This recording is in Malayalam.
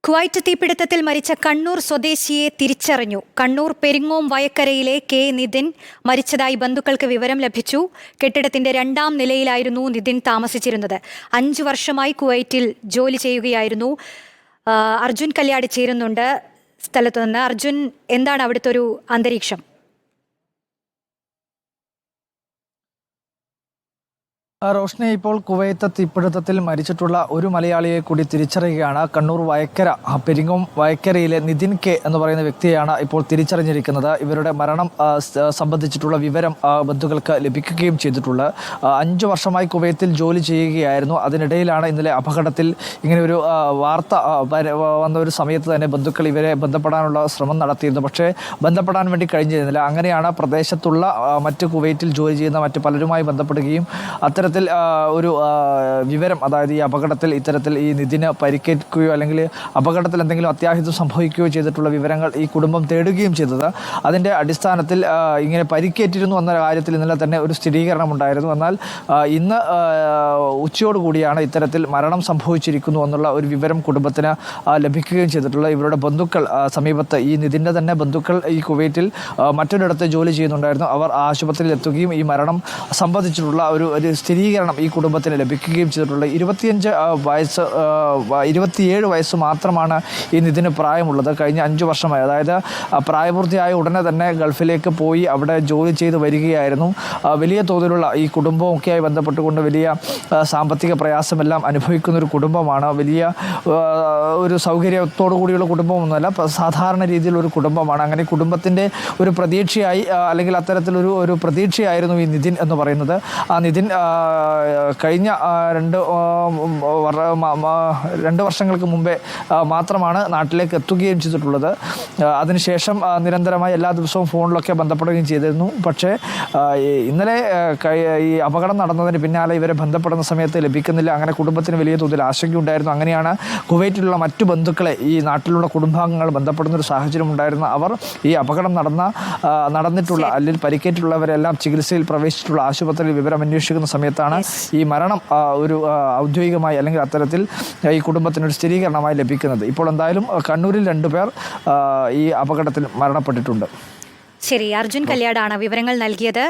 കുവൈറ്റ് തീപിടുത്തത്തിൽ മരിച്ച കണ്ണൂർ സ്വദേശിയെ തിരിച്ചറിഞ്ഞു. കണ്ണൂർ പെരിങ്ങോം വയക്കരയിലെ കെ നിതിൻ മരിച്ചതായി ബന്ധുക്കൾക്ക് വിവരം ലഭിച്ചു. കെട്ടിടത്തിന്റെ 2ാം നിലയിലായിരുന്നു നിതിൻ താമസിച്ചിരുന്നത്. 5 വർഷമായി കുവൈറ്റിൽ ജോലി ചെയ്യുകയായിരുന്നു. അർജുൻ കല്യാട് ചേരുന്നുണ്ട് സ്ഥലത്തുനിന്ന്. അർജുൻ, എന്താണ് അവിടുത്തെ ഒരു അന്തരീക്ഷം? റോഷ്നി, ഇപ്പോൾ കുവൈത്ത് തീപിടുത്തത്തിൽ മരിച്ചിട്ടുള്ള ഒരു മലയാളിയെ കൂടി തിരിച്ചറിയുകയാണ്. കണ്ണൂർ വയക്കര പെരിങ്ങോം വയക്കരയിലെ നിതിൻ കെ എന്ന് പറയുന്ന വ്യക്തിയെയാണ് ഇപ്പോൾ തിരിച്ചറിഞ്ഞിരിക്കുന്നത്. ഇവരുടെ മരണം സംബന്ധിച്ചിട്ടുള്ള വിവരം ബന്ധുക്കൾക്ക് ലഭിക്കുകയും ചെയ്തിട്ടുള്ളത്. 5 വർഷമായി കുവൈത്തിൽ ജോലി ചെയ്യുകയായിരുന്നു. അതിനിടയിലാണ് ഇന്നലെ അപകടത്തിൽ ഇങ്ങനെ ഒരു വാർത്ത വന്ന ഒരു സമയത്ത് തന്നെ ബന്ധുക്കൾ ഇവരെ ബന്ധപ്പെടാനുള്ള ശ്രമം നടത്തിയിരുന്നു. പക്ഷേ ബന്ധപ്പെടാൻ വേണ്ടി കഴിഞ്ഞിരുന്നില്ല. അങ്ങനെയാണ് പ്രദേശത്തുള്ള മറ്റ് കുവൈറ്റിൽ ജോലി ചെയ്യുന്ന മറ്റ് പലരുമായി ബന്ധപ്പെടുകയും അത്തരത്തിൽ ഒരു വിവരം, അതായത് ഈ അപകടത്തിൽ ഇത്തരത്തിൽ ഈ നിതിന് പരിക്കേൽക്കുകയോ അല്ലെങ്കിൽ അപകടത്തിൽ എന്തെങ്കിലും അത്യാഹിതം സംഭവിക്കുകയോ ചെയ്തിട്ടുള്ള വിവരങ്ങൾ ഈ കുടുംബം തേടുകയും ചെയ്തത്. അതിൻ്റെ അടിസ്ഥാനത്തിൽ ഇങ്ങനെ പരിക്കേറ്റിരുന്നു എന്ന കാര്യത്തിൽ ഇന്നലെ തന്നെ ഒരു സ്ഥിരീകരണം ഉണ്ടായിരുന്നു. എന്നാൽ ഇന്ന് ഉച്ചയോടുകൂടിയാണ് ഇത്തരത്തിൽ മരണം സംഭവിച്ചിരിക്കുന്നു എന്നുള്ള ഒരു വിവരം കുടുംബത്തിന് ലഭിക്കുകയും ചെയ്തിട്ടുള്ളത്. ഇവരുടെ ബന്ധുക്കൾ സമീപത്ത്, ഈ നിതിൻ്റെ തന്നെ ബന്ധുക്കൾ ഈ കുവൈറ്റിൽ മറ്റൊരിടത്ത് ജോലി ചെയ്യുന്നുണ്ടായിരുന്നു. അവർ ആശുപത്രിയിൽ എത്തുകയും ഈ മരണം സംബന്ധിച്ചിട്ടുള്ള ഒരു സ്ഥിരീകരണം ഈ കുടുംബത്തിന് ലഭിക്കുകയും ചെയ്തിട്ടുള്ളത്. 27 വയസ്സ് മാത്രമാണ് ഈ നിതിന് പ്രായമുള്ളത്. കഴിഞ്ഞ 5 വർഷമായി, അതായത് പ്രായപൂർത്തിയായ ഉടനെ തന്നെ ഗൾഫിലേക്ക് പോയി അവിടെ ജോലി ചെയ്ത് വരികയായിരുന്നു. വലിയ തോതിലുള്ള ഈ കുടുംബമൊക്കെയായി ബന്ധപ്പെട്ടുകൊണ്ട് വലിയ സാമ്പത്തിക പ്രയാസമെല്ലാം അനുഭവിക്കുന്ന ഒരു കുടുംബമാണ്. വലിയ ഒരു സൗകര്യത്തോടു കൂടിയുള്ള കുടുംബമൊന്നുമല്ല, സാധാരണ രീതിയിലൊരു കുടുംബമാണ്. അങ്ങനെ കുടുംബത്തിൻ്റെ ഒരു പ്രതീക്ഷയായി, അല്ലെങ്കിൽ അത്തരത്തിലൊരു പ്രതീക്ഷയായിരുന്നു ഈ നിതിൻ എന്ന് പറയുന്നത്. ആ നിതിൻ കഴിഞ്ഞ 2 വർഷങ്ങൾക്ക് മുമ്പേ മാത്രമാണ് നാട്ടിലേക്ക് എത്തുകയും ചെയ്തിട്ടുള്ളത്. അതിനുശേഷം നിരന്തരമായി എല്ലാ ദിവസവും ഫോണിലൊക്കെ ബന്ധപ്പെടുകയും ചെയ്തിരുന്നു. പക്ഷേ ഇന്നലെ ഈ അപകടം നടന്നതിന് പിന്നാലെ ഇവരെ ബന്ധപ്പെടുന്ന സമയത്ത് ലഭിക്കുന്നില്ല. അങ്ങനെ കുടുംബത്തിന് വലിയ തോതിൽ ആശങ്കയുണ്ടായിരുന്നു. അങ്ങനെയാണ് കുവൈറ്റിലുള്ള മറ്റു ബന്ധുക്കളെ, ഈ നാട്ടിലുള്ള കുടുംബാംഗങ്ങൾ ബന്ധപ്പെടുന്ന ഒരു സാഹചര്യം ഉണ്ടായിരുന്നു. അവർ ഈ അപകടം നടന്നിട്ടുള്ള അല്ലെങ്കിൽ പരിക്കേറ്റിട്ടുള്ളവരെല്ലാം ചികിത്സയിൽ പ്രവേശിച്ചിട്ടുള്ള ആശുപത്രിയിൽ വിവരം അന്വേഷിക്കുന്ന സമയത്താണ് ഈ മരണം ഒരു ഔദ്യോഗികമായി അല്ലെങ്കിൽ അത്തരത്തിൽ ഈ കുടുംബത്തിനൊരു സ്ഥിരീകരണമായി ലഭിക്കുന്നത്. ഇപ്പോൾ എന്തായാലും കണ്ണൂരിൽ 2 പേർ ഈ അപകടത്തിൽ മരണപ്പെട്ടിട്ടുണ്ട്. ശരി, അർജുൻ കല്യാടാണ് വിവരങ്ങൾ നൽകിയത്.